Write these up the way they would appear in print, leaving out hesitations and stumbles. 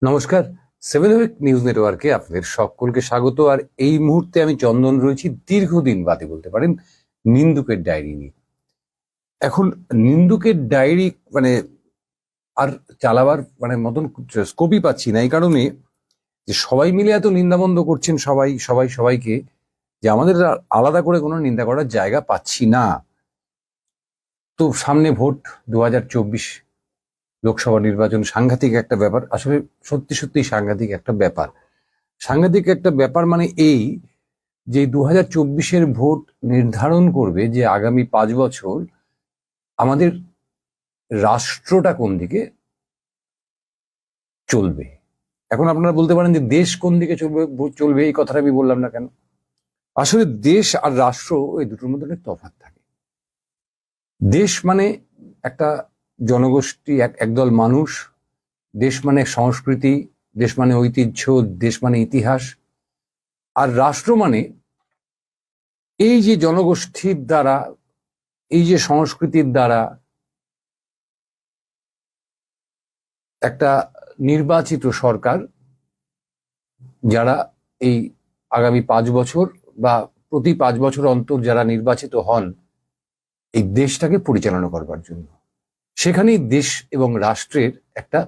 নমস্কার। Seven week news নেটওয়ার্কে আপনাদের সকলকে স্বাগত। আর এই মুহূর্তে আমি চন্দন রয়েছি দীর্ঘদিন বাদে বলতে পারেন নিন্দুকের ডায়েরি নিয়ে। এখন নিন্দুকের ডায়েরি আর চালাবার মতন স্কোপই পাচ্ছি না, এই কারণে যে সবাই মিলে এত নিন্দাবন্ধ করছেন সবাই সবাই সবাইকে, যে আমাদের আর আলাদা করে কোনো নিন্দা করার জায়গা পাচ্ছি না। তো সামনে ভোট 2024 লোকসভা নির্বাচন, সাংঘাতিক একটা ব্যাপার। আসলে সত্যি সত্যি সাংঘাতিক একটা ব্যাপার। সাংঘাতিক একটা ব্যাপার মানে এই যে 2024-এর ভোট নির্ধারণ করবে যে আগামী 5 বছর আমাদের রাষ্ট্রটা কোন দিকে চলবে। এখন আপনারা বলতে পারেন যে দেশ কোন দিকে চলবে এই কথাটা আমি বললাম না কেন। আসলে দেশ আর রাষ্ট্র এই দুটোর মধ্যে অনেক তফাৎ থাকে। দেশ মানে একটা জনগোষ্ঠী, একদল মানুষ। দেশ মানে সংস্কৃতি, দেশ মানে ঐতিহ্য, দেশ মানে ইতিহাস। আর রাষ্ট্র মানে এই যে জনগোষ্ঠীর দ্বারা, এই যে সংস্কৃতির দ্বারা একটা নির্বাচিত সরকার, যারা এই আগামী 5 বছর বা প্রতি 5 বছর অন্তর যারা নির্বাচিত হন এই দেশটাকে পরিচালনা করবার জন্য, সেখানেই দেশ এবং রাষ্ট্রের একটা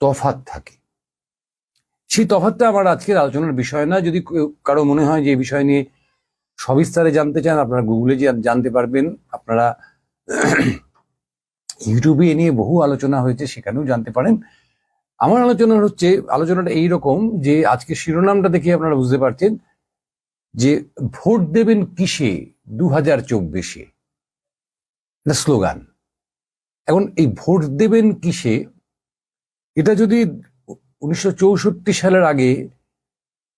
তফাৎ থাকে। সেই তফাৎটা আমার আজকের আলোচনার বিষয় না। যদি কারো মনে হয় যে এই বিষয় নিয়ে সবিস্তারে জানতে চান, আপনারা গুগলে জানতে পারবেন। আপনারা ইউটিউবে এ নিয়ে বহু আলোচনা হয়েছে, সেখানেও জানতে পারেন। আমার আলোচনাটা এইরকম যে আজকে শিরোনামটা দেখে আপনারা বুঝতে পারছেন যে ভোট দেবেন কিসে 2024-এ, স্লোগান। এখন এই ভোট দেবেন কিসে, এটা যদি 1964 সালের আগে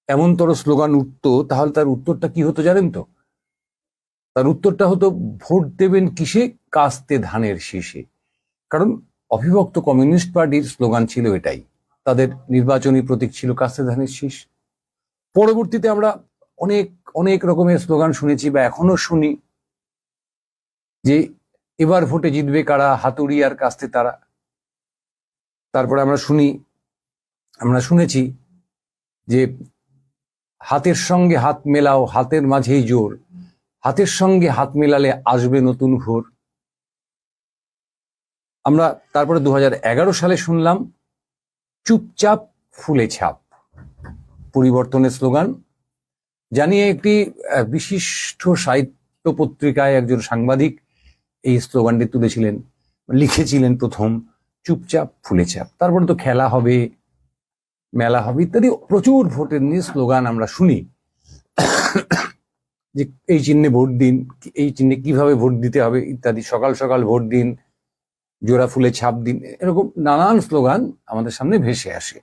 এমনতর স্লোগান উঠতো, তাহলে তার উত্তরটা কি হতো জানেন তো? তার উত্তরটা হতো ভোট দেবেন কিসে, কাস্তে ধানের শীষে। কারণ অবিভক্ত কমিউনিস্ট পার্টির স্লোগান ছিল এটাই, তাদের নির্বাচনী প্রতীক ছিল কাস্তে ধানের শীষ। পরবর্তীতে আমরা অনেক অনেক রকমের স্লোগান শুনেছি বা এখনো শুনি, যে এবার ভোটে জিতবে কারা, হাতুড়ি আর কাস্তে তারা। তারপরে আমরা শুনেছি যে হাতের সঙ্গে হাত মেলাও, হাতের মাঝেই জোর, হাতের সঙ্গে হাত মেলালে আসবে নতুন ভোর। আমরা তারপরে 2011 সালে শুনলাম চুপচাপ ফুলে ছাপ, পরিবর্তনের স্লোগান। জানিয়ে একটি বিশিষ্ট সাহিত্য পত্রিকায় একজন সাংবাদিক এই স্লোগানটি তুলেছিলেন, লিখেছিলেন প্রথম, চুপচাপ ফুলে ছাপ। তারপরে তো খেলা হবে, মেলা হবে ইত্যাদি প্রচুর ভোটের নিয়ে স্লোগান আমরা শুনি, যে এই চিহ্নে ভোট দিন, এই চিহ্নে কিভাবে ভোট দিতে হবে ইত্যাদি, সকাল সকাল ভোট দিন, জোড়া ফুলে ছাপ দিন, এরকম নানান স্লোগান আমাদের সামনে ভেসে আসে।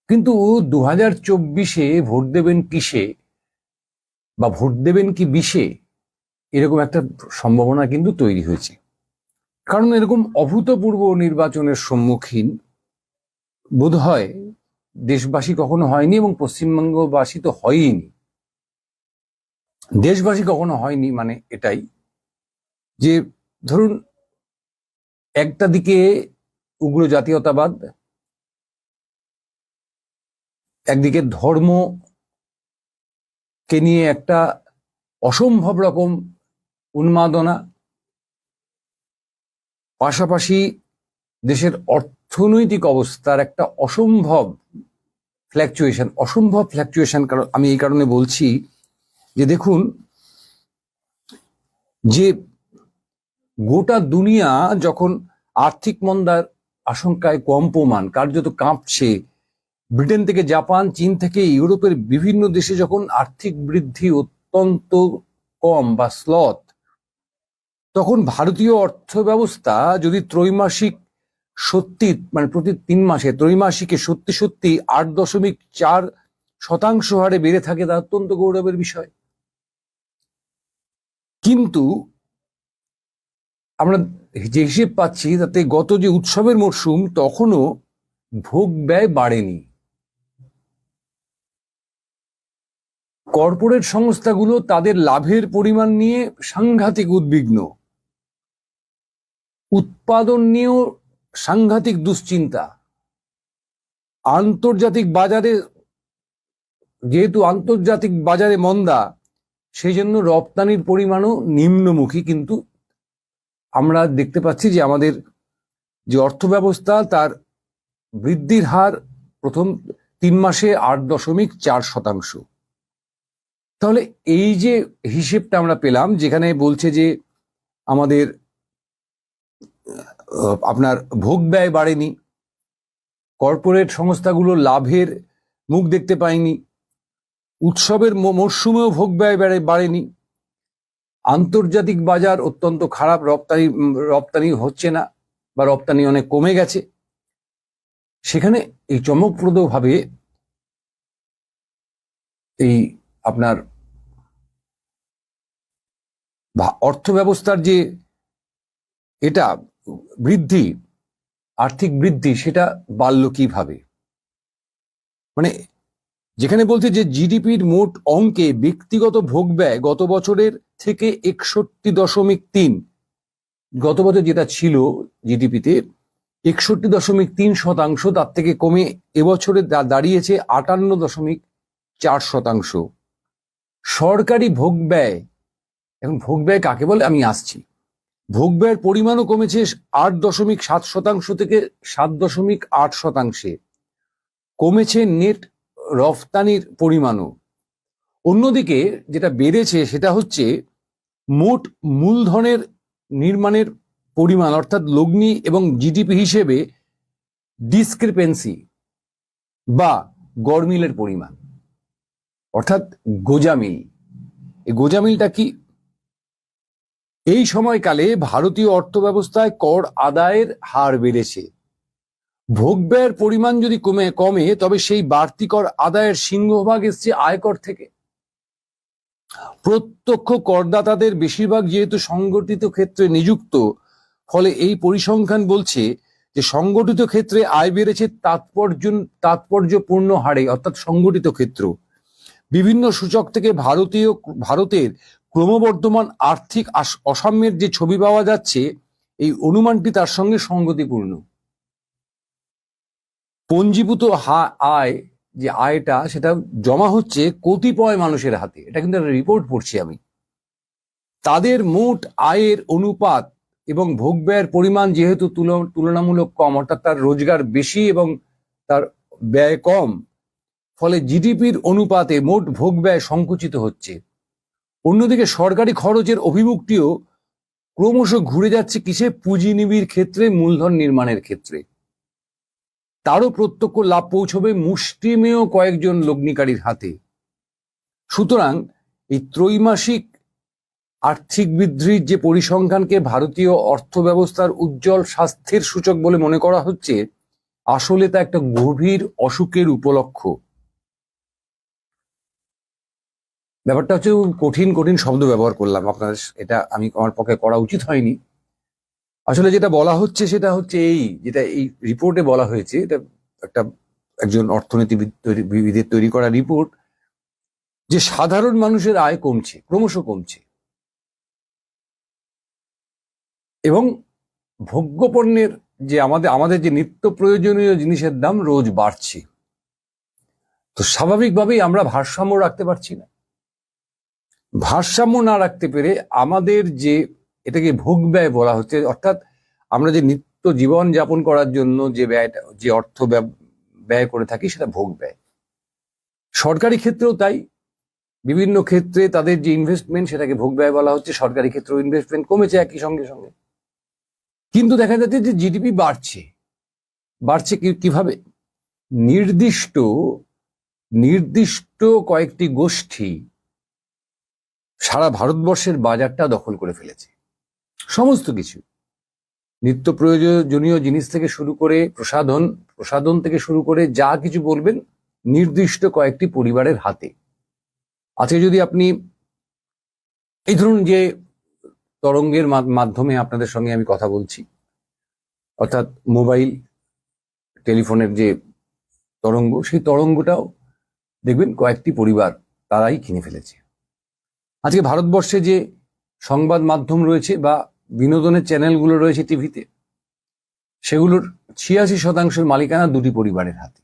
কিন্তু 2024-এ ভোট দেবেন কিসে বা ভোট দেবেন কি বিষে, এরকম একটা সম্ভাবনা কিন্তু তৈরি হয়েছে। কারণ এরকম অভূতপূর্ব নির্বাচনের সম্মুখীন বোধহয় দেশবাসী কখনো হয়নি, এবং পশ্চিমবঙ্গবাসী তো হয়নি। দেশবাসী কখনো হয়নি মানে এটাই যে, ধরুন একটা দিকে উগ্র জাতীয়তাবাদ, একদিকে ধর্মকে নিয়ে একটা অসম্ভব রকম উন্মাদনা, পাশাপাশি দেশের অর্থনৈতিক অবস্থার একটা অসম্ভব ফ্ল্যাকচুয়েশন। কারণ আমি এই কারণে বলছি যে দেখুন, যে গোটা দুনিয়া যখন আর্থিক মন্দার আশঙ্কায় কম্পমান, কার্যত কাঁপছে, ব্রিটেন থেকে জাপান, চীন থেকে ইউরোপের বিভিন্ন দেশে যখন আর্থিক বৃদ্ধি অত্যন্ত কম বা স্লথ, তখন ভারতীয় অর্থ ব্যবস্থা যদি ত্রৈমাসিক প্রতি 3 মাসে ত্রৈমাসিকে সত্যি সত্যি 8.4% হারে বেড়ে থাকে, তা অত্যন্ত গৌরবের বিষয়। কিন্তু আমরা যে হিসেব পাচ্ছি তাতে গত যে উৎসবের মরশুম, তখনও ভোগ ব্যয় বাড়েনি। কর্পোরেট সংস্থাগুলো তাদের লাভের পরিমাণ নিয়ে সাংঘাতিক উদ্বিগ্ন, উৎপাদন নিয়েও সাংঘাতিক দুশ্চিন্তা। আন্তর্জাতিক বাজারে, যেহেতু আন্তর্জাতিক বাজারে মন্দা, সেই জন্য রপ্তানির পরিমাণও নিম্নমুখী। কিন্তু আমরা দেখতে পাচ্ছি যে আমাদের যে অর্থ ব্যবস্থা তার বৃদ্ধির হার প্রথম 3 মাসে 8.4%। তাহলে এই যে হিসেবটা আমরা পেলাম, যেখানে বলছে যে আমাদের আপনার ভোগ ব্যয় বাড়েনি, কর্পোরেট সংস্থাগুলো লাভের মুখ দেখতে পায়নি, উৎসবের মরশুমেও ভোগ ব্যয় বাড়েনি, আন্তর্জাতিক বাজার অত্যন্ত খারাপ, রপ্তানি হচ্ছে না বা রপ্তানি অনেক কমে গেছে, সেখানে এই চমকপ্রদভাবে এই আপনার অর্থ ব্যবস্থার যে এটা বৃদ্ধি, আর্থিক বৃদ্ধি, সেটা বাড়ল কিভাবে? মানে যেখানে বলছে যে জিডিপির মোট অঙ্কে ব্যক্তিগত ভোগ ব্যয় গত বছরের থেকে 61.3, গত বছর যেটা ছিল জিডিপিতে 61.3%, তার থেকে কমে এবছরে দাঁড়িয়েছে 58.4%। সরকারি ভোগ ব্যয়, এখন ভোগ ব্যয় কাকে বলে আমি আসছি, ভোগ ব্যয়ের পরিমাণও কমেছে 8.7% থেকে 7.8%। কমেছে নেট রফতানির পরিমাণও। অন্যদিকে যেটা বেড়েছে সেটা হচ্ছে মোট মূলধনের নির্মাণের পরিমাণ, অর্থাৎ লগ্নি এবং জিডিপি হিসেবে ডিসক্রিপেন্সি বা গরমিলের পরিমাণ, অর্থাৎ গোজামিল। এই গোজামিলটা কি? এই সময়কালে ভারতীয় অর্থব্যবস্থায় কর আদায়ের হার বেড়েছে। ভোগ ব্যয়ের পরিমাণ যদি কমে তবে সেই বাড়তি কর আদায়ের সিংহভাগ এসছে আয়কর থেকে। প্রত্যক্ষ করদাতাদের বেশিরভাগ যেহেতু সংগঠিত ক্ষেত্রে নিযুক্ত, ফলে এই পরিসংখ্যান বলছে যে সংগঠিত ক্ষেত্রে আয় বেড়েছে তাৎপর্যপূর্ণ হারে, অর্থাৎ সংগঠিত ক্ষেত্র। বিভিন্ন সূচক থেকে ভারতের ক্রমবর্ধমান আর্থিক অসাম্যের যে ছবি পাওয়া যাচ্ছে, এই অনুমানটি তার সঙ্গে সঙ্গতিপূর্ণ। পঞ্জীভূত আয়, যে আয়টা, সেটা জমা হচ্ছে কতিপয় মানুষের হাতে। এটা কিন্তু একটা রিপোর্ট পড়ছি আমি। তাদের মোট আয়ের অনুপাত এবং ভোগ ব্যয়ের পরিমাণ যেহেতু তুলনামূলক কম, অর্থাৎ তার রোজগার বেশি এবং তার ব্যয় কম, ফলে জিডিপির অনুপাতে মোট ভোগ ব্যয় সংকুচিত হচ্ছে। অন্যদিকে সরকারি খরচের অভিমুখটিও ক্রমশ ঘুরে যাচ্ছে কিসে? পুঁজিনিবিড় ক্ষেত্রে, মূলধন নির্মাণের ক্ষেত্রে। তারও প্রত্যক্ষ লাভ পৌঁছবে মুষ্টিমেয় কয়েকজন লগ্নিকারীর হাতে। সুতরাং এই ত্রৈমাসিক আর্থিক বৃদ্ধির যে পরিসংখ্যানকে ভারতীয় অর্থব্যবস্থার উজ্জ্বল স্বাস্থ্যের সূচক বলে মনে করা হচ্ছে, আসলে তা একটা গভীর অসুখের উপলক্ষ। ব্যাপারটা হচ্ছে কঠিন কঠিন শব্দ ব্যবহার করলাম আপনার, এটা আমার পক্ষে করা উচিত হয়নি। আসলে যেটা বলা হচ্ছে সেটা হচ্ছে যেটা এই রিপোর্টে বলা হয়েছে, এটা একজন অর্থনীতিবিদের তৈরি করা রিপোর্ট, যে সাধারণ মানুষের আয় কমছে, ক্রমশ কমছে, এবং ভোগ্যপণ্যের যে আমাদের যে নিত্য প্রয়োজনীয় জিনিসের দাম রোজ বাড়ছে। তো স্বাভাবিকভাবেই আমরা ভারসাম্য রাখতে পারছি না। ভারসাম্য না রাখতে পেরে আমাদের যে এটাকে ভোগ ব্যয় বলা হচ্ছে, অর্থাৎ আমরা যে নিত্য জীবন যাপন করার জন্য যে অর্থ ব্যয় করে থাকি, সেটা ভোগ ব্যয়। সরকারি ক্ষেত্রেও তাই, বিভিন্ন ক্ষেত্রে তাদের যে ইনভেস্টমেন্ট, সেটাকে ভোগ ব্যয় বলা হচ্ছে। সরকারি ক্ষেত্রেও ইনভেস্টমেন্ট কমেছে একই সঙ্গে। কিন্তু দেখা যাচ্ছে যে জিডিপি বাড়ছে কিভাবে? নির্দিষ্ট কয়েকটি গোষ্ঠী সারা ভারতবর্ষের বাজারটা দখল করে ফেলেছে। সমস্ত কিছু, নিত্য প্রয়োজনীয় জিনিস থেকে শুরু করে প্রসাধন থেকে শুরু করে যা কিছু বলবেন, নির্দিষ্ট কয়েকটি পরিবারের হাতে। আজকে যদি আপনি এই ধরুন যে তরঙ্গের মাধ্যমে আপনাদের সঙ্গে আমি কথা বলছি, অর্থাৎ মোবাইল টেলিফোনের যে তরঙ্গ, সেই তরঙ্গটাও দেখবেন কয়েকটি পরিবার তারাই কিনে ফেলেছে। আজকে ভারতবর্ষে যে সংবাদ মাধ্যম রয়েছে বা বিনোদনের চ্যানেলগুলো রয়েছে টিভিতে, সেগুলোর 86% মালিকানা দুটি পরিবারের হাতে।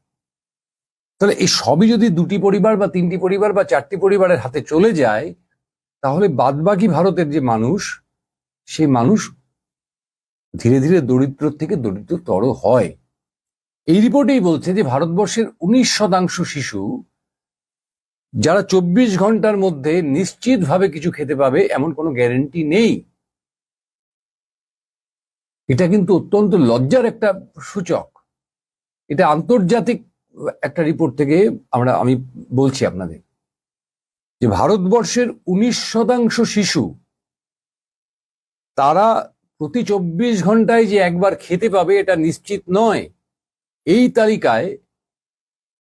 তাহলে এই সবই যদি দুটি পরিবার বা তিনটি পরিবার বা চারটি পরিবারের হাতে চলে যায়, তাহলে বাদবাকি ভারতের যে মানুষ, সেই মানুষ ধীরে ধীরে দরিদ্র থেকে দরিদ্রতর হয়। এই রিপোর্টেই বলছে যে ভারতবর্ষের 19% শিশু যারা 24 ঘন্টার মধ্যে নিশ্চিতভাবে কিছু খেতে পাবে এমন কোনো গ্যারেন্টি নেই। এটা কিন্তু অত্যন্ত লজ্জার একটা সূচক। এটা আন্তর্জাতিক একটা রিপোর্ট থেকে আমি বলছি আপনাদের যে ভারতবর্ষের 19% শিশু তারা প্রতি 24 ঘন্টায় যে একবার খেতে পাবে এটা নিশ্চিত নয়। এই তালিকায়,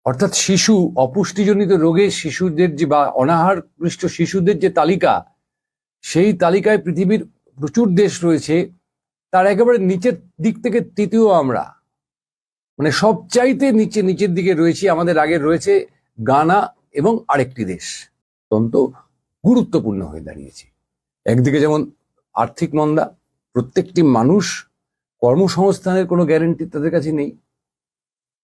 অর্থাৎ শিশু অপুষ্টিজনিত রোগে শিশুদের যে বা অনাহারপৃষ্ট শিশুদের যে তালিকা, সেই তালিকায় পৃথিবীর প্রচুর দেশ রয়েছে, তার একেবারে নিচের দিক থেকে তৃতীয় আমরা, মানে সবচাইতে নিচের দিকে রয়েছি। আমাদের আগে রয়েছে গানা এবং আরেকটি দেশ, অত্যন্ত গুরুত্বপূর্ণ হয়ে দাঁড়িয়েছে। একদিকে যেমন আর্থিক মন্দা, প্রত্যেকটি মানুষ কর্মসংস্থানের কোনো গ্যারেন্টি তাদের কাছে নেই।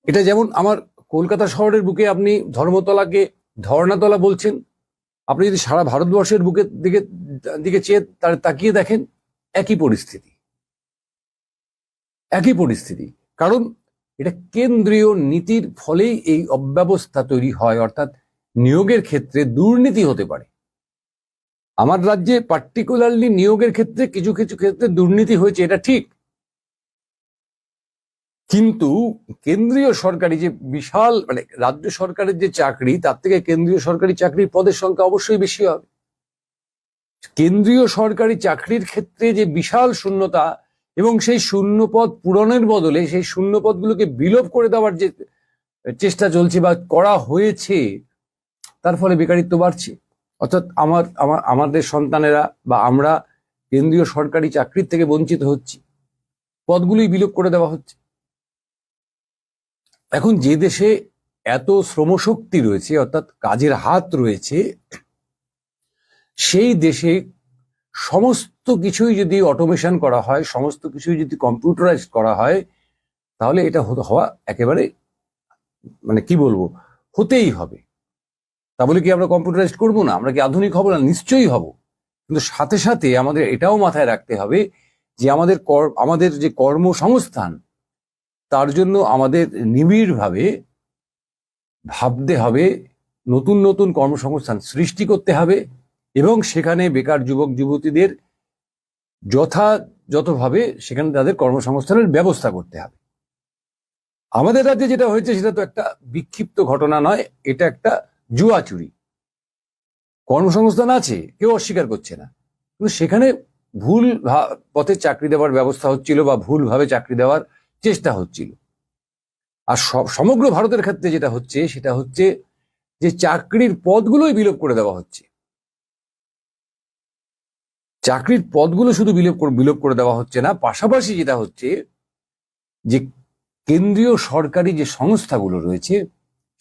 এটা যেমন আমার কলকাতা শহরের বুকে আপনি ধর্মতলাকে ধর্ণাতলা বলছেন, আপনি যদি সারা ভারতবর্ষের বুকের দিকে চেয়ে তাকিয়ে দেখেন, একই পরিস্থিতি। কারণ এটা কেন্দ্রীয় নীতির ফলেই এই অব্যবস্থা তৈরি হয়, অর্থাৎ নিয়োগের ক্ষেত্রে দুর্নীতি হতে পারে। আমার রাজ্যে পার্টিকুলারলি নিয়োগের ক্ষেত্রে কিছু ক্ষেত্রে দুর্নীতি হয়েছে, এটা ঠিক, কিন্তু কেন্দ্রীয় সরকারি যে বিশাল, মানে রাজ্য সরকারের যে চাকরি, তার থেকে কেন্দ্রীয় সরকারি চাকরির পদের সংখ্যা অবশ্যই বেশি হবে। কেন্দ্রীয় সরকারি চাকরির ক্ষেত্রে যে বিশাল শূন্যতা, এবং সেই শূন্যপদ পূরণের বদলে সেই শূন্যপদগুলোকে বিলোপ করে দেওয়ার যে চেষ্টা চলছে বা করা হয়েছে, তার ফলে বেকারিত্ব বাড়ছে। অর্থাৎ আমাদের সন্তানেরা বা আমরা কেন্দ্রীয় সরকারি চাকরির থেকে বঞ্চিত হচ্ছি, পদগুলি বিলোপ করে দেওয়া হচ্ছে। এখন যে দেশে এত শ্রমশক্তি রয়েছে, অর্থাৎ কাজের হাত রয়েছে, সেই দেশে সমস্ত কিছুই যদি অটোমেশন করা হয়, সমস্ত কিছুই যদি কম্পিউটারাইজ করা হয়, তাহলে এটা হওয়া একেবারে, মানে কি বলবো, হতেই হবে। তা বলে কি আমরা কম্পিউটারাইজ করবো না? আমরা কি আধুনিক হব না? নিশ্চয়ই হব। কিন্তু সাথে সাথে আমাদের এটাও মাথায় রাখতে হবে যে আমাদের যে কর্মসংস্থান, তার জন্য আমাদের নিবিড়ভাবে ভাবতে হবে, নতুন নতুন কর্মসংস্থান সৃষ্টি করতে হবে, এবং সেখানে বেকার যুবক যুবতীদের যথাযথভাবে সেখানে তাদের কর্মসংস্থানের ব্যবস্থা করতে হবে। আমাদের রাজ্যে যেটা হয়েছে সেটা তো একটা বিক্ষিপ্ত ঘটনা নয়, এটা একটা জুয়া চুরি। কর্মসংস্থান আছে, কেউ অস্বীকার করছে না, কিন্তু সেখানে ভুল পথে চাকরি দেওয়ার ব্যবস্থা হচ্ছিল বা ভুলভাবে চাকরি দেওয়ার চেষ্টা হচ্ছিল। আর সমগ্র ভারতের ক্ষেত্রে যেটা হচ্ছে সেটা হচ্ছে যে চাকরির পদগুলোই বিলোপ করে দেওয়া হচ্ছে। চাকরির পদগুলো শুধু বিলোপ করে দেওয়া হচ্ছে না, পাশাপাশি যেটা হচ্ছে যে কেন্দ্রীয় সরকারি যে সংস্থাগুলো রয়েছে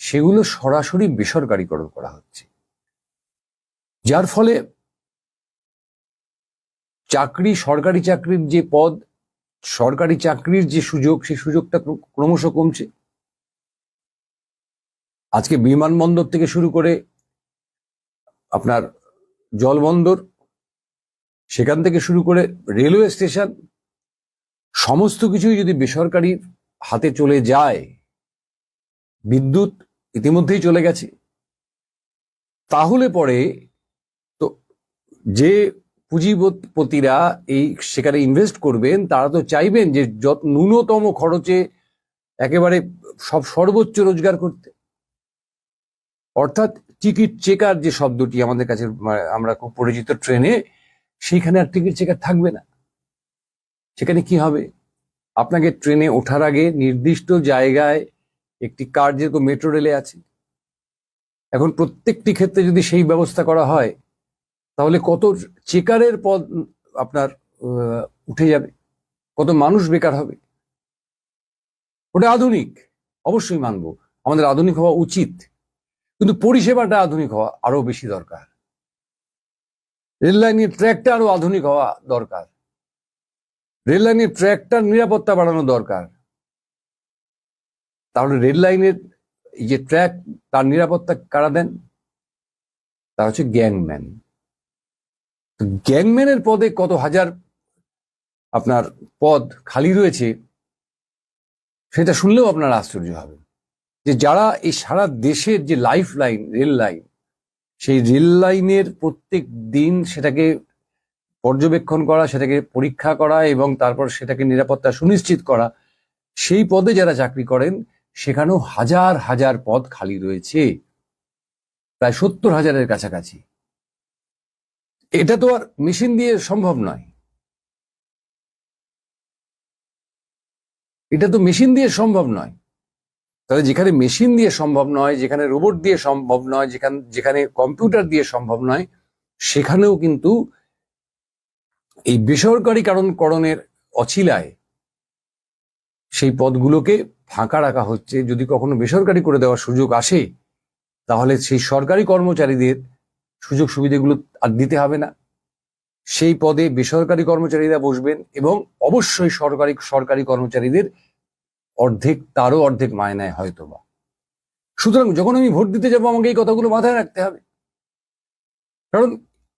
সেগুলো সরাসরি বেসরকারীকরণ করা হচ্ছে, যার ফলে সরকারি চাকরির যে পদ, সরকারি চাকরির যে সুযোগ, সেই সুযোগটা ক্রমশ কমছে। আজকে বিমানবন্দর থেকে শুরু করে আপনার জলবন্দর, সেখান থেকে শুরু করে রেলওয়ে স্টেশন, সমস্ত কিছুই যদি বেসরকারি হাতে চলে যায়, বিদ্যুৎ ইতিমধ্যেই চলে গেছে, তাহলে পরে তো যে পুঁজিপতিরা সেখানে ইনভেস্ট করবেন, তারা তো চাইবেন যে ন্যূনতম খরচে একেবারে সর্বোচ্চ রোজগার করতে। অর্থাৎ টিকিট চেকার যে শব্দটি আমাদের কাছে আমরা খুব পরিচিত, ট্রেনে, সেইখানে আর টিকিট চেকার থাকবে না। সেখানে কি হবে? আপনাকে ট্রেনে ওঠার আগে নির্দিষ্ট জায়গায় একটি কার্ড, যেরকম মেট্রো রেলে আছে, এখন প্রত্যেকটি ক্ষেত্রে যদি সেই ব্যবস্থা করা হয়, তাহলে কত চেকারের পদ আপনার উঠে যাবে, কত মানুষ বেকার হবে। ওটা আধুনিক, অবশ্যই মানব, আমাদের আধুনিক হওয়া উচিত, কিন্তু পরিষেবাটা আধুনিক হওয়া আরো বেশি দরকার। রেল লাইনের ট্র্যাকটা আরো আধুনিক হওয়া দরকার, রেল লাইনের ট্র্যাকটার নিরাপত্তা বাড়ানো দরকার। তাহলে রেল লাইনের এই যে ট্র্যাক, তার নিরাপত্তা কারা দেন? তারা হচ্ছে গ্যাংম্যান। গ্যাংম্যানের পদে কত হাজার আপনার পদ খালি রয়েছে, সেটা শুনলেও আপনার আশ্চর্য হবে। যে যারা এই সারা দেশের যে লাইফ লাইন, রেল লাইন, সেই রেল লাইনের প্রত্যেক দিন সেটাকে পর্যবেক্ষণ করা, সেটাকে পরীক্ষা করা এবং তারপর সেটাকে নিরাপত্তা সুনিশ্চিত করা, সেই পদে যারা চাকরি করেন সেখানেও হাজার হাজার পদ খালি রয়েছে, প্রায় 70,000-এর কাছাকাছি। এটা তো আর মেশিন দিয়ে সম্ভব নয়, এটা তো মেশিন দিয়ে সম্ভব নয়। তাহলে যেখানে মেশিন দিয়ে সম্ভব নয়, যেখানে রোবট দিয়ে সম্ভব নয়, যেখানে কম্পিউটার দিয়ে সম্ভব নয়, সেখানেও কিন্তু এই বেসরকারীকরণের অছিলায় সেই পদগুলোকে ফাঁকা রাখা হচ্ছে। যদি কখনো বেসরকারি করে দেওয়ার সুযোগ আসে, তাহলে সেই সরকারি কর্মচারীদের সুযোগ সুবিধাগুলো আর দিতে হবে না। সেই পদে বেসরকারি কর্মচারীরা বসবেন এবং অবশ্যই সরকারি কর্মচারীদের তারও অর্ধেক মায়নায় হয়তো বা। সুতরাং যখন আমি ভোট দিতে যাব, আমাকে এই কথাগুলো মাথায় রাখতে হবে। কারণ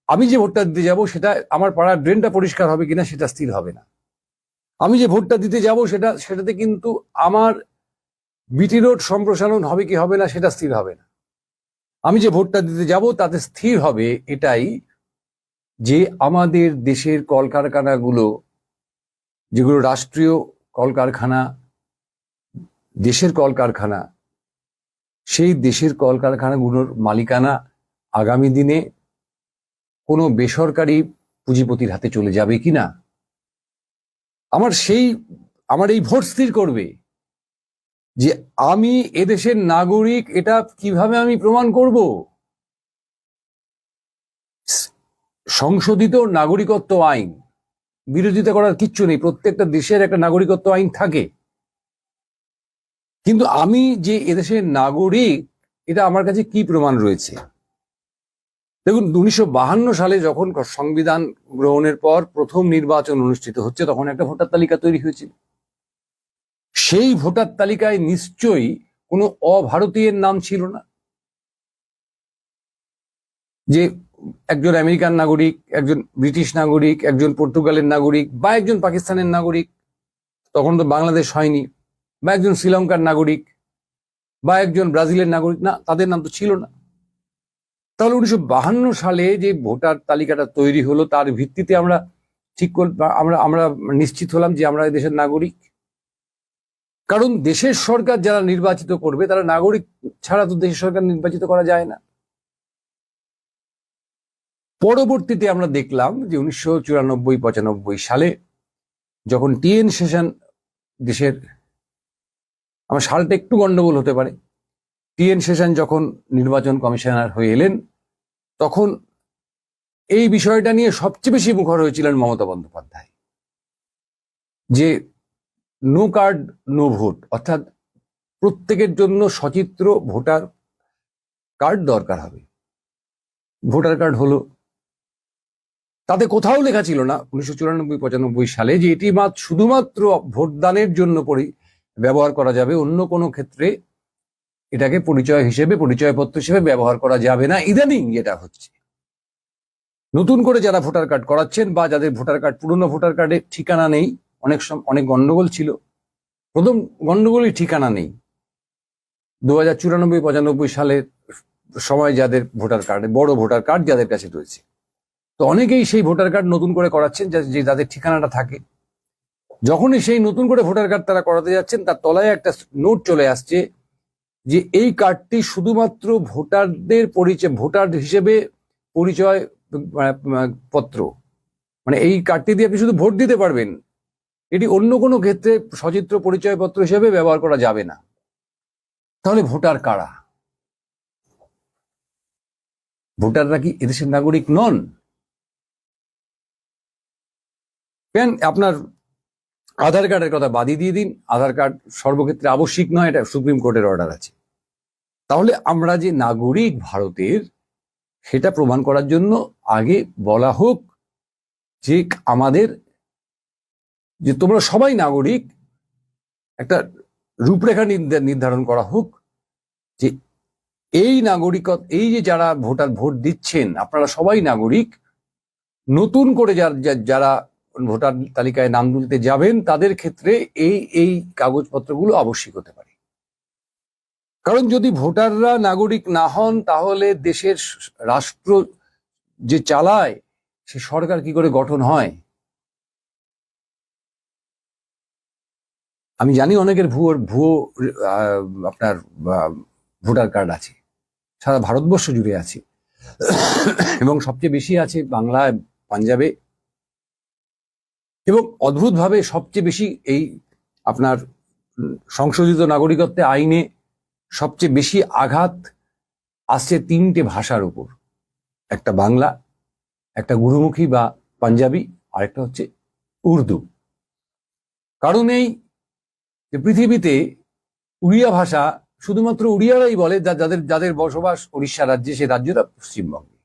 আমি যে ভোটটা দিতে যাব, সেটা আমার পাড়ার ড্রেনটা পরিষ্কার হবে কিনা সেটা স্থির হবে না। আমি যে ভোটটা দিতে যাব সেটাতে কিন্তু আমার বিটি রোড সম্প্রসারণ হবে কি হবে না সেটা স্থির হবে না। আমি যে ভোটটা দিতে যাব তাতে স্থির হবে এটাই যে আমাদের দেশের কলকারখানাগুলো, যেগুলো রাষ্ট্রীয় কলকারখানা, দেশের কলকারখানা, সেই দেশের কলকারখানাগুলোর মালিকানা আগামী দিনে কোনো বেসরকারি পুঁজিপতির হাতে চলে যাবে কিনা, আমার এই ভোট স্থির করবে। যে আমি এদেশের নাগরিক, এটা কিভাবে আমি প্রমাণ করব? সংশোধিত নাগরিকত্ব আইন, বিরোধিতা করার কিচ্ছু নেই, প্রত্যেকটা দেশের একটা নাগরিকত্ব আইন থাকে। কিন্তু আমি যে এদেশের নাগরিক, এটা আমার কাছে কি প্রমাণ রয়েছে? দেখুন, 1952 সালে যখন সংবিধান গ্রহণের পর প্রথম নির্বাচন অনুষ্ঠিত হচ্ছে, তখন একটা ভোটার তালিকা তৈরি হয়েছিল। সেই ভোটার তালিকায় নিশ্চয়ই কোনো অভারতীয়ের নাম ছিল না। যে একজন আমেরিকান নাগরিক, একজন ব্রিটিশ নাগরিক, একজন পর্তুগালের নাগরিক, বা একজন পাকিস্তানের নাগরিক, তখন তো বাংলাদেশ হয়নি, বা একজন শ্রীলঙ্কার নাগরিক, বা একজন ব্রাজিলের নাগরিক, না, তাদের নাম তো ছিল না। তাহলে 1952 সালে যে ভোটার তালিকাটা তৈরি হলো, তার ভিত্তিতে আমরা ঠিক আমরা নিশ্চিত হলাম যে আমরা দেশের নাগরিক। কারণ দেশের সরকার যারা নির্বাচিত করবে, তারা নাগরিক ছাড়া তো দেশের সরকার নির্বাচিত করা যায় না। পরবর্তীতে আমরা দেখলাম যে 1994-95 সালে যখন টিএন সেশন দেশের, আমার সালটা একটু গন্ডগোল হতে পারে, টিএন সেশন যখন নির্বাচন কমিশনার হয়ে এলেন, তখন এই বিষয়টা নিয়ে সবচেয়ে বেশি মুখর হয়েছিলেন মমতা বন্দ্যোপাধ্যায়। যে নো কার্ড নো ভোট, অর্থাৎ প্রত্যেকের জন্য সচিত্র ভোটার কার্ড দরকার হবে। ভোটার কার্ড হলো, তাতে কোথাও লেখা ছিল না 1994-95 সালে যে এটি শুধুমাত্র ভোটদানের জন্য ব্যবহার করা যাবে, অন্য কোনো ক্ষেত্রে এটাকে পরিচয়পত্র হিসেবে ব্যবহার করা যাবে না। ইদানিং যেটা হচ্ছে, নতুন করে যারা ভোটার কার্ড করাচ্ছেন, বা যাদের ভোটার কার্ড, পুরনো ভোটার কার্ডে ঠিকানা নেই, অনেক গন্ডগোল ছিল। প্রথম গন্ডগোলই ঠিকানা নেই। 2094-95 সালের সময় যাদের ভোটার কার্ড, বড় ভোটার কার্ড যাদের কাছে রয়েছে, তো অনেকেই সেই ভোটার কার্ড নতুন করে করাচ্ছেন যে যাদের ঠিকানাটা থাকে। যখনই সেই নতুন করে ভোটার কার্ড তারা করাতে যাচ্ছেন, তার তলায় একটা নোট চলে আসছে যে এই কার্ডটি শুধুমাত্র ভোটারদের ভোটার হিসেবে পরিচয় পত্র, মানে এই কার্ডটি দিয়ে আপনি শুধু ভোট দিতে পারবেন, এটি অন্য কোনো ক্ষেত্রে সচিত্র পরিচয়পত্র হিসেবে ব্যবহার করা যাবে না। তাহলে ভোটার কারা? ভোটাররা কি এদেশের নাগরিক নন? কেন আপনার আধার কার্ডের কথা বাদই দিয়ে দিন, আধার কার্ড সর্বক্ষেত্রে আবশ্যিক নয়, এটা সুপ্রিম কোর্টের অর্ডার আছে। তাহলে আমরা যে নাগরিক ভারতের, সেটা প্রমাণ করার জন্য আগে বলা হোক যে আমাদের, যে তোমরা সবাই নাগরিক, একটা রূপরেখা নির্ধারণ করা হোক যে এই নাগরিকত্ব, এই যে যারা ভোট দিচ্ছেন, আপনারা সবাই নাগরিক, নতুন করে যারা ভোটার তালিকায় নাম তুলতে যাবেন তাদের ক্ষেত্রে এই কাগজপত্রগুলো আবশ্যিক হতে পারে। কারণ যদি ভোটাররা নাগরিক না হন তাহলে দেশের রাষ্ট্র যে চালায় সে সরকার কি করে গঠন হয়? আমি জানি অনেকের ভুয়ো আপনার ভোটার কার্ড আছে, সারা ভারতবর্ষ জুড়ে আছে, এবং সবচেয়ে বেশি আছে বাংলায়, পাঞ্জাবে, এবং অদ্ভুতভাবে সবচেয়ে বেশি এই আপনার সংশোধিত নাগরিকত্ব আইনে সবচেয়ে বেশি আঘাত আসছে 3টে ভাষার উপর, একটা বাংলা, একটা গুরুমুখী বা পাঞ্জাবি, আর একটা হচ্ছে উর্দু। কারণ এই যে পৃথিবীতে উড়িয়া ভাষা শুধুমাত্র উড়িয়ারাই বলে, যাদের বসবাস উড়িষ্যা রাজ্যে, সে রাজ্যটা পশ্চিমবঙ্গে।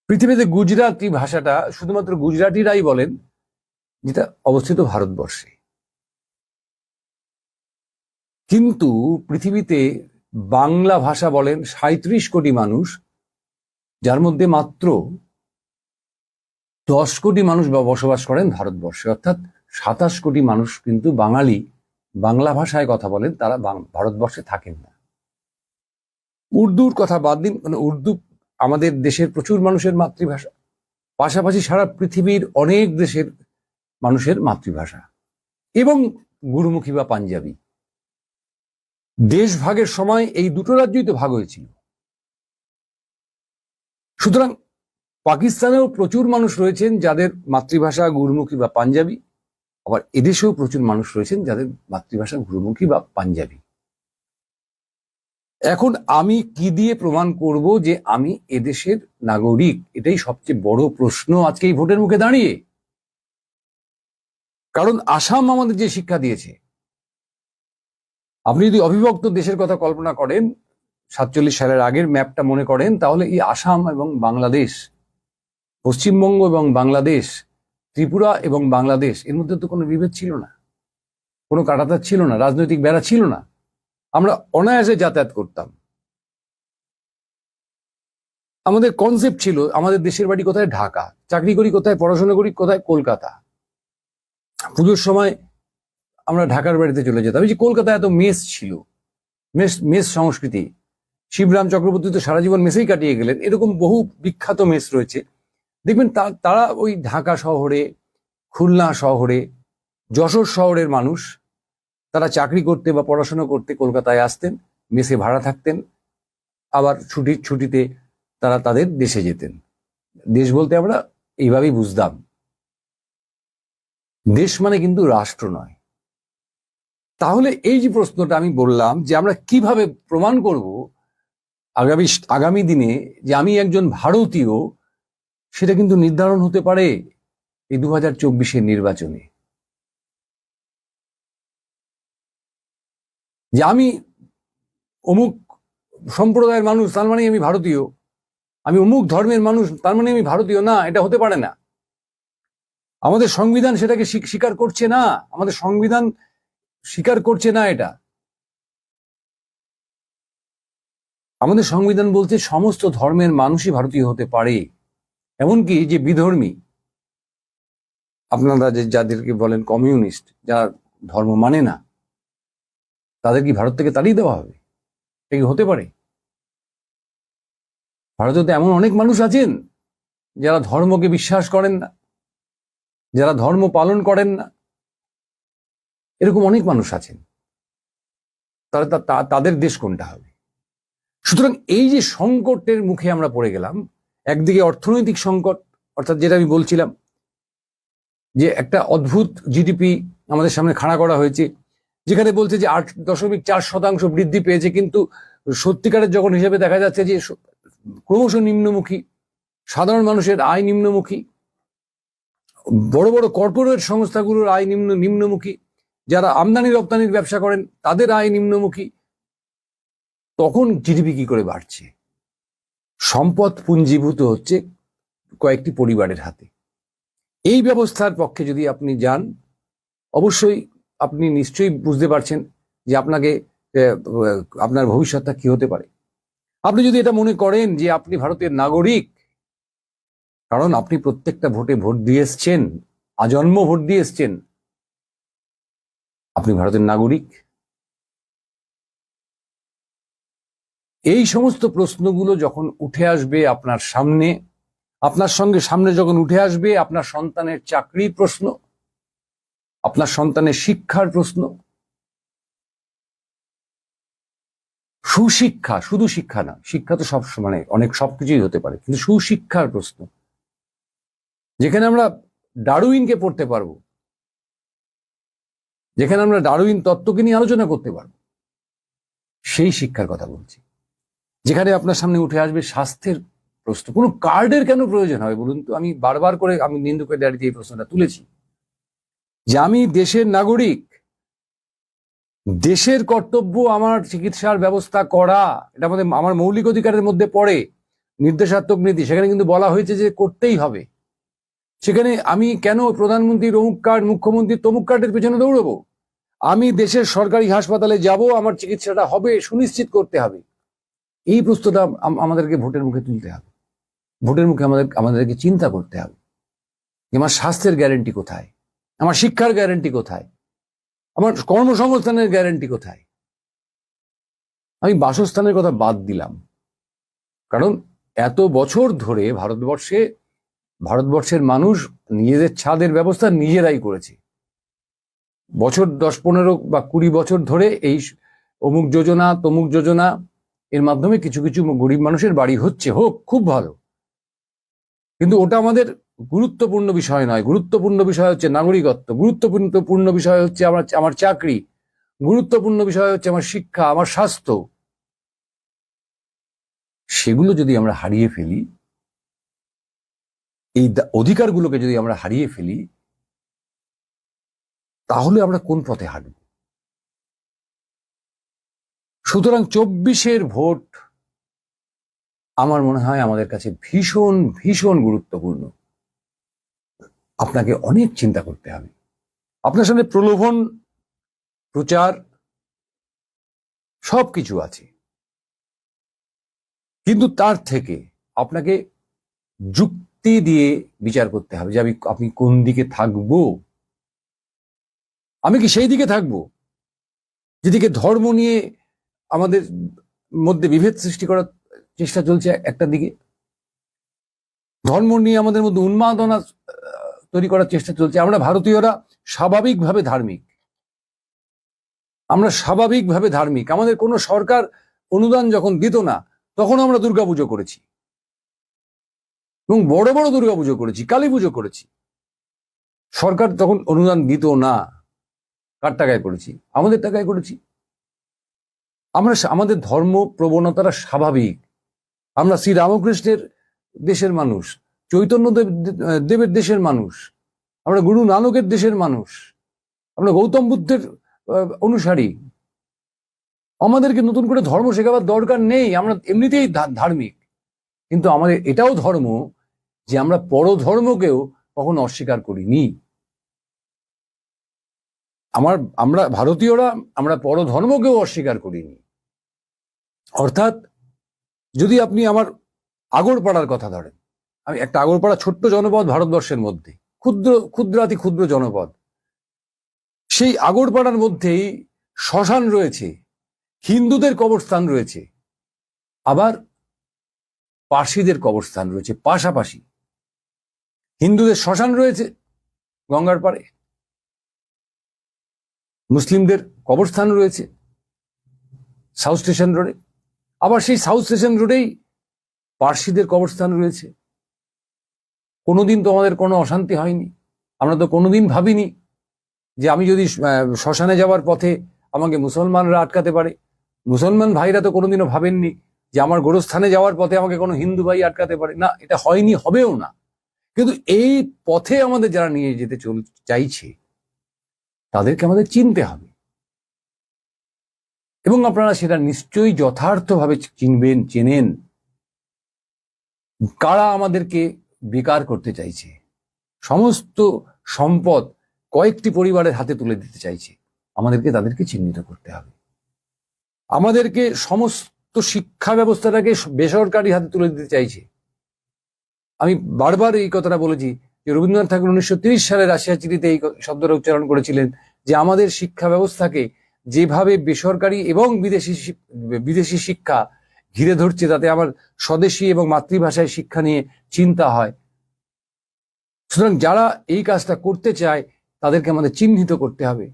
পৃথিবীতে গুজরাটি ভাষাটা শুধুমাত্র গুজরাটিরাই বলেন, যেটা অবস্থিত ভারতবর্ষে। কিন্তু পৃথিবীতে বাংলা ভাষা বলেন 37 কোটি মানুষ, যার মধ্যে মাত্র 10 কোটি মানুষ বসবাস করেন ভারতবর্ষে, অর্থাৎ 27 কোটি মানুষ কিন্তু বাঙালি, বাংলা ভাষায় কথা বলেন, তারা ভারতবর্ষে থাকেন না। উর্দুর কথা বাদ দিন, মানে উর্দু আমাদের দেশের প্রচুর মানুষের মাতৃভাষা, পাশাপাশি সারা পৃথিবীর অনেক দেশের মানুষের মাতৃভাষা, এবং গুরুমুখী বা পাঞ্জাবি। দেশ ভাগের সময় এই দুটো রাজ্যই তো ভাগ হয়েছিল। সুতরাং পাকিস্তানেও প্রচুর মানুষ রয়েছেন যাদের মাতৃভাষা গুরুমুখী বা পাঞ্জাবি, আবার এদেশেও প্রচুর মানুষ রয়েছেন যাদের মাতৃভাষা গুরুমুখী বা পাঞ্জাবি। এখন আমি কি দিয়ে প্রমাণ করব যে আমি এদেশের নাগরিক? এটাই সবচেয়ে বড় প্রশ্ন আজকে এই ভোটের মুখে দাঁড়িয়ে। কারণ আসাম আমাদের যে শিক্ষা দিয়েছে, আপনি যদি অবিভক্ত দেশের কথা কল্পনা করেন, 47 সালের আগের ম্যাপটা মনে করেন, তাহলে এই আসাম এবং বাংলাদেশ, পশ্চিমবঙ্গ এবং বাংলাদেশ, ত্রিপুরা এবং বাংলাদেশ, এর মধ্যে তো কোনো বিভেদ ছিল না, কোনো কাঁটাতার ছিল না, রাজনৈতিক বেড়া ছিল না। আমরা অনায়াসে যাতায়াত করতাম। আমাদের কনসেপ্ট ছিল আমাদের দেশের বাড়ি কোথায়, ঢাকা, চাকরি করি কোথায়, পড়াশোনা করি কোথায়, কলকাতা। পুজোর সময় আমরা ঢাকার বাড়িতে চলে যেতাম। এই যে কলকাতায় এত মেস ছিল, মেস সংস্কৃতি, শিবরাম চক্রবর্তী তো সারা জীবন মেসেই কাটিয়ে গেলেন, এরকম বহু বিখ্যাত মেস রয়েছে। দেখবেন তারা ওই ঢাকা শহরে, খুলনা শহরে, যশোর শহরের মানুষ, তারা চাকরি করতে বা পড়াশোনা করতে কলকাতায় আসতেন, মেসে ভাড়া থাকতেন, আবার ছুটিতে তারা তাদের দেশে যেতেন। দেশ বলতে আমরা এইভাবেই বুঝতাম। দেশ মানে কিন্তু রাষ্ট্র নয়। তাহলে এই যে প্রশ্নটা আমি বললাম, যে আমরা কিভাবে প্রমাণ করব আগামী দিনে যে আমি একজন ভারতীয়, সেটা কিন্তু নির্ধারণ হতে পারে এই 2024-এর নির্বাচনে। যে আমি অমুক সম্প্রদায়ের মানুষ তার মানে আমি ভারতীয়, আমি অমুক ধর্মের মানুষ তার মানে আমি ভারতীয় না, এটা হতে পারে না। আমাদের সংবিধান সেটাকে স্বীকার করছে না, আমাদের সংবিধান স্বীকার করছে না এটা। আমাদের সংবিধান বলছে সমস্ত ধর্মের মানুষই ভারতীয় হতে পারে, এমনকি যে বিধর্মী, আপনারা যাদেরকে বলেন কমিউনিস্ট, যারা ধর্ম মানে না, তাদের কি ভারত থেকে তাড়িয়ে দেওয়া হবে? এটা কি হতে পারে? ভারতে তো এমন অনেক মানুষ আছেন যারা ধর্মকে বিশ্বাস করেন না, যারা ধর্ম পালন করেন না, এরকম অনেক মানুষ আছেন। তাদের দেশ কোনটা হবে? সুতরাং এই যে সংকটের মুখে আমরা পড়ে গেলাম, একদিকে অর্থনৈতিক সংকট, অর্থাৎ যেটা আমি বলছিলাম যে একটা অদ্ভুত জিডিপি আমাদের সামনে খাড়া করা হয়েছে, যেখানে বলছে যে 8.4% বৃদ্ধি পেয়েছে, কিন্তু সত্যিকারের যখন হিসেবে দেখা যাচ্ছে যে ক্রমশ নিম্নমুখী, সাধারণ মানুষের আয় নিম্নমুখী, বড় বড় কর্পোরেট সংস্থাগুলোর আয় নিম্নমুখী, যারা আমদানি রপ্তানির ব্যবসা করেন তাদের আয় নিম্নমুখী। তখন জিডিপি কি করে বাড়ছে? সম্পদ পুঞ্জীভূত হচ্ছে কয়েকটি পরিবারের হাতে। এই ব্যবস্থার পক্ষে যদি আপনি যান, অবশ্যই আপনি নিশ্চয়ই বুঝতে পারছেন যে আপনাকে আপনার ভবিষ্যৎটা কি হতে পারে। আপনি যদি এটা মনে করেন যে আপনি ভারতের নাগরিক, কারণ আপনি প্রত্যেকটা ভোটে ভোট দিয়ে এসছেন, আজন্ম ভোট দিয়ে এসছেন, আপনি ভারতের নাগরিক, এই সমস্ত প্রশ্নগুলো যখন উঠে আসবে আপনার সামনে, আপনার সঙ্গে সামনে যখন উঠে আসবে আপনার সন্তানের চাকরির প্রশ্ন, আপনার সন্তানের শিক্ষার প্রশ্ন, সুশিক্ষা, শুধু শিক্ষা না, শিক্ষা তো সব মানে অনেক সবকিছুই হতে পারে, কিন্তু সুশিক্ষার প্রশ্ন, যেখানে আমরা ডারউইনকে পড়তে পারবো, যেখানে আমরা ডারউইন তত্ত্বকে নিয়ে আলোচনা করতে পারবো, সেই শিক্ষার কথা বলছি। যেখানে আপনার সামনে উঠে আসবে স্বাস্থ্যের প্রশ্ন। কোনো কার্ডের কেন প্রয়োজন হয় বলুন তো? আমি বারবার করে আমি নিন্দুকের ডায়েরিতে এই প্রশ্নটা তুলেছি যে আমি দেশের নাগরিক, দেশের কর্তব্য আমার চিকিৎসার ব্যবস্থা করা, এটা আমাদের আমার মৌলিক অধিকারের মধ্যে পড়ে, নির্দেশাত্মক নীতি, সেখানে কিন্তু বলা হয়েছে যে করতেই হবে। সেখানে আমি কেন প্রধানমন্ত্রীর অমুক কার্ড, মুখ্যমন্ত্রীর তমুক কার্ডের পেছনে দৌড়বো? আমি দেশের সরকারি হাসপাতালে যাব, আমার চিকিৎসাটা হবে সুনিশ্চিত করতে হবে। এই প্রশ্নটা আমাদেরকে ভোটের মুখে তুলতে হবে। ভোটের মুখে আমাদেরকে চিন্তা করতে হবে যে আমার স্বাস্থ্যের গ্যারেন্টি কোথায়, আমার শিক্ষার গ্যারেন্টি কোথায়, আমার কর্মসংস্থানের গ্যারেন্টি কোথায়। আমি বাসস্থানের কথা বাদ দিলাম, কারণ এত বছর ধরে ভারতবর্ষের মানুষ নিজেদের ছাদের ব্যবস্থা নিজেরাই করেছে। বছর 10-15 বা 20 বছর ধরে এই অমুক যোজনা তমুক যোজনা এর মাধ্যমে কিছু কিছু গরিব মানুষের বাড়ি হচ্ছে, হোক, খুব ভালো, কিন্তু ওটা আমাদের গুরুত্বপূর্ণ বিষয় নয়। গুরুত্বপূর্ণ বিষয় হচ্ছে নাগরিকত্ব, গুরুত্বপূর্ণ বিষয় হচ্ছে আমার চাকরি, গুরুত্বপূর্ণ বিষয় হচ্ছে আমার শিক্ষা, আমার স্বাস্থ্য। সেগুলো যদি আমরা হারিয়ে ফেলি, এই অধিকারগুলোকে যদি আমরা হারিয়ে ফেলি, তাহলে আমরা কোন পথে হাঁটব? সুতরাং 24-এর ভোট আমার মনে হয় আমাদের কাছে ভীষণ ভীষণ গুরুত্বপূর্ণ। আপনাকে অনেক চিন্তা করতে হবে। আপনার সামনে প্রলোভন, প্রচার সবকিছু আছে, কিন্তু তার থেকে আপনাকে যুক্তি দিয়ে বিচার করতে হবে যে আপনি কোন দিকে থাকবো। আমি কি সেই দিকে থাকবো যেদিকে ধর্ম নিয়ে আমাদের মধ্যে বিভেদ সৃষ্টি করার চেষ্টা চলছে, একটা দিকে ধর্ম নিয়ে আমাদের মধ্যে উন্মাদনা তৈরি করার চেষ্টা চলছে। আমরা ভারতীয়রা স্বাভাবিকভাবে ধার্মিক, আমরা স্বাভাবিকভাবে ধার্মিক। আমাদের কোনো সরকার অনুদান যখন দিত না, তখন আমরা দুর্গাপুজো করেছি, এবং বড় বড় দুর্গাপুজো করেছি, কালী পুজো করেছি। সরকার তখন অনুদান দিত না, কার টাকায় করেছি? আমাদের টাকায় করেছি। আমাদের ধর্ম প্রবণতারা স্বাভাবিক। আমরা শ্রীরামকৃষ্ণের দেশের মানুষ, চৈতন্য দেবের দেশের মানুষ, আমরা গুরু নানকের দেশের মানুষ, আমরা গৌতম বুদ্ধের অনুসারী। আমাদেরকে নতুন করে ধর্ম শেখাবার দরকার নেই, আমরা এমনিতেই ধার্মিক। কিন্তু আমাদের এটাও ধর্ম যে আমরা পরধর্মকেও কখনো অস্বীকার করিনি। আমরা ভারতীয়রা আমরা পরধর্মকেও অস্বীকার করিনি। অর্থাৎ যদি আপনি আমার আগরপাড়ার কথা ধরেন, আমি একটা আগরপাড়া ছোট্ট জনপদ ভারতবর্ষের মধ্যে, ক্ষুদ্রাতি ক্ষুদ্র জনপদ। সেই আগরপাড়ার মধ্যেই শ্মশান রয়েছে, হিন্দুদের কবরস্থান রয়েছে, আবার পার্সিদের কবরস্থান রয়েছে পাশাপাশি। হিন্দুদের শ্মশান রয়েছে গঙ্গার পাড়ে, মুসলিমদের কবরস্থান রয়েছে সাউথ স্টেশন রোডে, আবার সেই সাউথ স্টেশন রোডেই পার্সিদের কবরস্থান রয়েছে। কোনোদিন তো আমাদের কোনো অশান্তি হয়নি। আমরা তো কোনোদিন ভাবিনি যে আমি যদি শ্মশানে যাওয়ার পথে আমাকে মুসলমানরা আটকাতে পারে। মুসলমান ভাইরা তো কোনোদিনও ভাবেননি যে আমার গোরস্থানে যাওয়ার পথে আমাকে কোনো হিন্দু ভাই আটকাতে পারে। না, এটা হয়নি, হবেও না। কিন্তু এই পথে আমাদের যারা নিয়ে যেতে চাইছে, তাদেরকে আমাদের চিনতে হবে, এবং আপনারা সেটা নিশ্চয়ই যথার্থভাবে চেনেন কারা আমাদেরকে বেকার করতে চাইছে, সমস্ত সম্পদ কয়েকটি পরিবারের হাতে তুলে দিতে চাইছে। আমাদেরকে তাদেরকে চিহ্নিত করতে হবে। আমাদেরকে সমস্ত শিক্ষা ব্যবস্থাটাকে বেসরকারি হাতে তুলে দিতে চাইছে। আমি বারবার এই কথাটা বলেছি যে রবীন্দ্রনাথ ঠাকুর 1930 সালে রাশিয়া চিঠিতে এই শব্দটা উচ্চারণ করেছিলেন যে আমাদের শিক্ষা ব্যবস্থাকে যেভাবে বেসরকারি এবং বিদেশি শিক্ষা ঘিরে ধরছে, তাতে আমার স্বদেশী এবং মাতৃভাষায় শিক্ষা নিয়ে চিন্তা হয়। সুতরাং যারা এই কাজটা করতে চায় তাদেরকে আমাদের চিহ্নিত করতে হবে।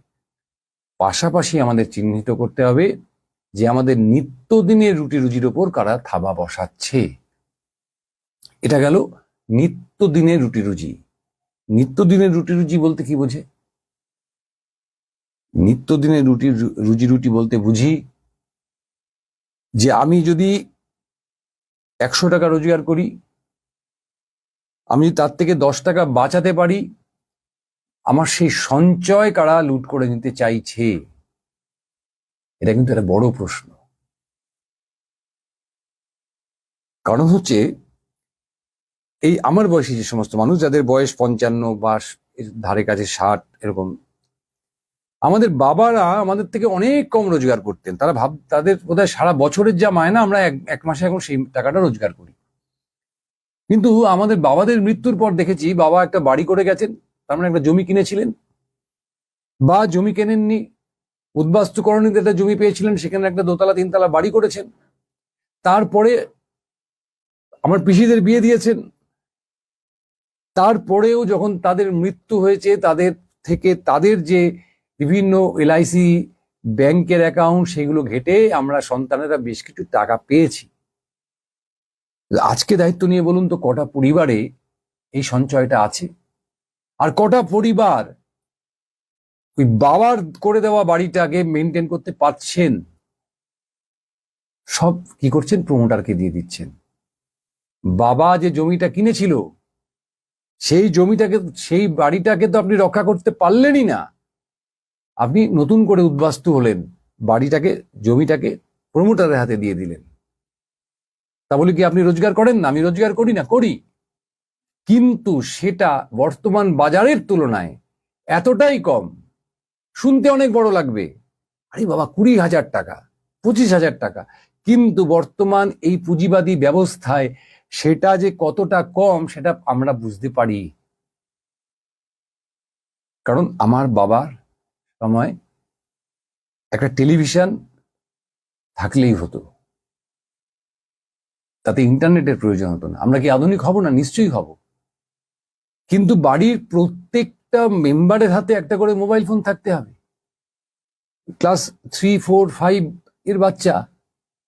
পাশাপাশি আমাদের চিহ্নিত করতে হবে যে আমাদের নিত্যদিনের রুটি রুজির ওপর কারা থাবা বসাচ্ছে। এটা গেল নিত্যদিনের রুটি রুজি। নিত্যদিনের রুটি রুজি বলতে কি বোঝে? নিত্যদিনের রুজি বলতে বুঝি যে আমি যদি 100 টাকা রোজগার করি, আমি তার থেকে 10 টাকা বাঁচাতে পারি, আমার সেই সঞ্চয় কারা লুট করে নিতে চাইছে? এটা কিন্তু একটা বড় প্রশ্ন। কারণ হচ্ছে এই আমার বয়সী যে সমস্ত মানুষ, যাদের বয়স 55 বা ধারে কাছে 60 এরকম, আমাদের বাবারা আমাদের থেকে অনেক কম রোজগার করতেন। তারা তাদের বোধহয় সারা বছরের যা মায়না আমরা এক মাসে এখন সেই টাকাটা রোজগার করি। কিন্তু আমাদের বাবাদের মৃত্যুর পর দেখেছি বাবা একটা বাড়ি করে গেছেন, তার মানে একটা জমি কিনেছিলেন, বা জমি কেনেননি, উদ্বাস্তুকরণীতে একটা জমি পেয়েছিলেন, সেখানে একটা 2তলা 3তলা বাড়ি করেছেন। তারপরে আমার পিসিদের বিয়ে দিয়েছেন। তারপরেও যখন তাদের মৃত্যু হয়েছে, তাদের থেকে তাদের যে বিভিন্ন LIC ব্যাংকের অ্যাকাউন্ট, সেগুলো ঘেটে আমরা সন্তানেরা বেশ কিছু টাকা পেয়েছি। আজকে দায়িত্ব নিয়ে বলুন তো কটা পরিবারে এই সঞ্চয়টা আছে? আর কটা পরিবার ওই বাবার করে দেওয়া বাড়িটাকে মেনটেন করতে পারছেন? সব কি করছেন? প্রমোটারকে দিয়ে দিচ্ছেন। বাবা যে জমিটা কিনেছিল সেই জমিটাকে, সেই বাড়িটাকে তো আপনি রক্ষা করতে পারলেনই না। আপনি নতুন করে উদ্বাস্তু হলেন, বাড়িটাকে, জমিটাকে প্রমোটারের হাতে দিয়ে দিলেন। তা বলে কি আপনি রোজগার করেন না? আমি রোজগার করি না, করি, কিন্তু সেটা বর্তমান বাজারের তুলনায় এতটাই কম। শুনতে অনেক বড় লাগবে, আরে বাবা 20,000 টাকা, 25,000 টাকা, কিন্তু বর্তমান এই পুঁজিবাদী ব্যবস্থায় সেটা যে কতটা কম সেটা আমরা বুঝতে পারি। কারণ আমার বাবার সময় একটা টেলিভিশন থাকলেই হতো, তাতে ইন্টারনেটের প্রয়োজন হতো না। আমরা কি আধুনিক হব না? নিশ্চয়ই হব। কিন্তু বাড়ির প্রত্যেকটা মেম্বারের হাতে একটা করে মোবাইল ফোন থাকতে হবে। ক্লাস 3, 4, 5 এর বাচ্চা,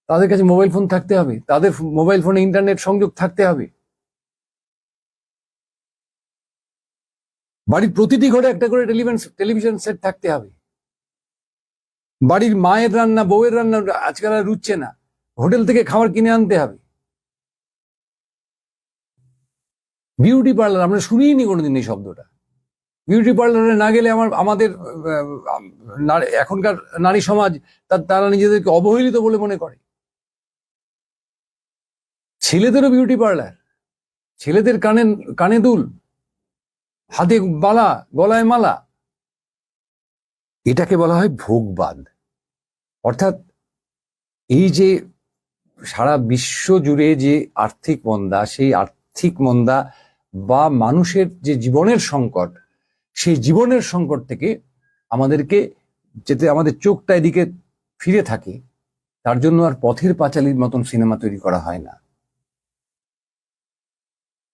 তাদের কাছে মোবাইল ফোন থাকতে হবে, তাদের মোবাইল ফোনে ইন্টারনেট সংযোগ থাকতে হবে। বাড়ির প্রতিটি ঘরে একটা করে টেলিভিশন সেট থাকতে হবে। বাড়ির মায়ের রান্না, বউয়ের রান্না আজকাল আর রুচছে না, হোটেল থেকে খাবার কিনে আনতে হবে। বিউটি পার্লার, আমরা শুনিনি কোনোদিন এই শব্দটা। বিউটি পার্লারে না গেলে আমাদের এখনকার নারী সমাজ তারা নিজেদেরকে অবহেলিত বলে মনে করে। ছেলেদেরও বিউটি পার্লার, ছেলেদের কানে দুল, হাতে বালা, গলায় মালা, এটাকে বলা হয় ভোগবাদ। অর্থাৎ এই যে সারা বিশ্ব জুড়ে যে আর্থিক মন্দা, সেই আর্থিক মন্দা বা মানুষের যে জীবনের সংকট, সেই জীবনের সংকট থেকে আমাদেরকে, যাতে আমাদের চোখটা এদিকে ফিরে থাকে, তার জন্য আর পথের পাঁচালীর মতন সিনেমা তৈরি করা হয় না।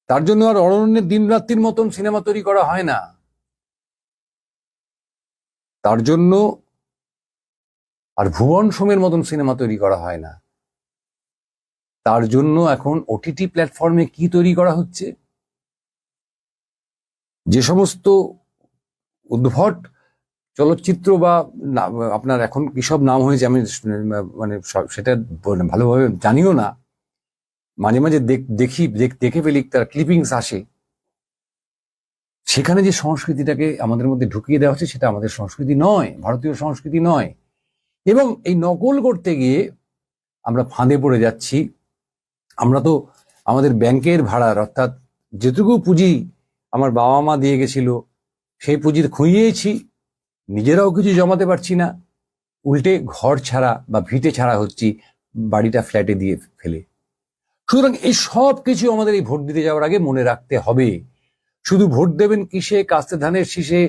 তার জন্য আর অরণ্যের দিনরাত্রির মতন সিনেমা তৈরি করা হয় না। তার জন্য আর ভুবন সোমের মতন সিনেমা তৈরি করা হয় না। তার জন্য এখন OTT প্ল্যাটফর্মে কি তৈরি করা হচ্ছে? যে সমস্ত উদ্ভট চলচ্চিত্র বা আপনার এখন কি সব নাম হয়েছে আমি মানে সেটা ভালোভাবে জানিও না, মাঝে মাঝে দেখে ফেলি, তার ক্লিপিংস আসে, সেখানে যে সংস্কৃতিটাকে আমাদের মধ্যে ঢুকিয়ে দেওয়া হচ্ছে সেটা আমাদের সংস্কৃতি নয়, ভারতীয় সংস্কৃতি নয়। এবং এই নকল করতে গিয়ে আমরা ফাঁদে পড়ে যাচ্ছি। আমরা তো আমাদের ব্যাংকের ভাড়ার, অর্থাৎ যেটুকু পুঁজি আমার বাবা মা দিয়ে গেছিল সেই পুঁজির খুইয়েছি, নিজেরাও কিছু জমাতে পারছি না, উল্টে ঘর ছাড়া বা ভিটে ছাড়া হচ্ছি, বাড়িটা ফ্ল্যাটে দিয়ে ফেলে। সুতরাং এই সব কিছু আমাদের এই ভোট দিতে যাওয়ার আগে মনে রাখতে হবে। শুধু ভোট দেবেন কিসে, কাস্তে ধানের শীষে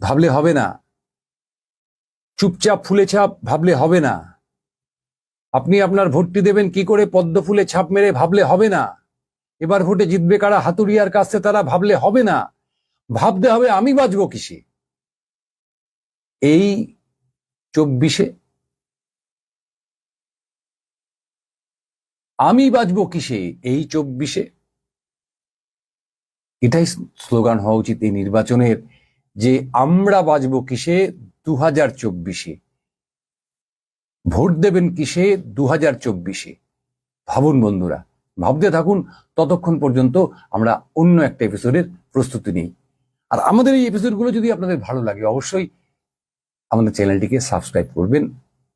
ভাবলে হবে না, চুপচাপ ফুলে ছাপ ভাবলে হবে না, আপনি আপনার ভোটটি দেবেন কি করে পদ্ম ফুলে ছাপ মেরে ভাবলে হবে না, এবার ভোটে জিতবে কারা হাতুড়িয়ার কাছে তারা ভাবলে হবে না, ভাবতে হবে আমি বাঁচবো কিসে। এই 24-এ আমি বাঁচবো কিসে, এই 24-এ এটাই স্লোগান হওয়া উচিত এই নির্বাচনের, যে আমরা বাঁচবো কিসে 2024-এ। ভোট দেবেন কিসে 2024-এ। ভাবুন বন্ধুরা, ভাবতে থাকুন, ততক্ষণ পর্যন্ত আমরা অন্য একটা এপিসোডের প্রস্তুতি নিই। আর আমাদের এই এপিসোডগুলো যদি আপনাদের ভালো লাগে অবশ্যই আমাদের চ্যানেলটিকে সাবস্ক্রাইব করবেন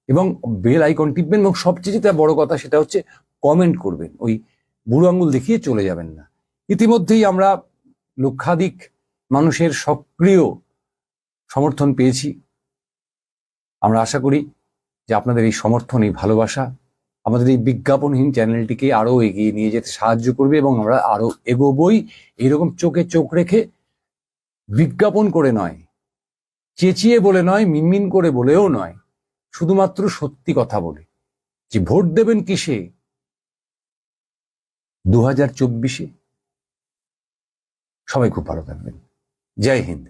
এবং বেল আইকন টিপবেন, এবং সবচেয়ে যেটা বড় কথা সেটা হচ্ছে কমেন্ট করবেন, ওই বুড়ো আঙুল দেখিয়ে চলে যাবেন না। ইতিমধ্যেই আমরা লক্ষাধিক মানুষের সক্রিয় সমর্থন পেয়েছি। আমরা আশা করি যে আপনাদের এই সমর্থন, এই ভালোবাসা আমাদের এই বিজ্ঞাপনহীন চ্যানেলটিকে আরো এগিয়ে নিয়ে যেতে সাহায্য করবে, এবং আমরা আরো এগোবই। এইরকম চোখে চোখ রেখে বিজ্ঞাপন করে নয়, চেঁচিয়ে বলে নয়, মিনমিন করে বলেও নয়, শুধুমাত্র সত্যি কথা বলে, যে ভোট দেবেন কিসে 2024-এ। সবাই খুব ভালো থাকবেন। জয় হিন্দ।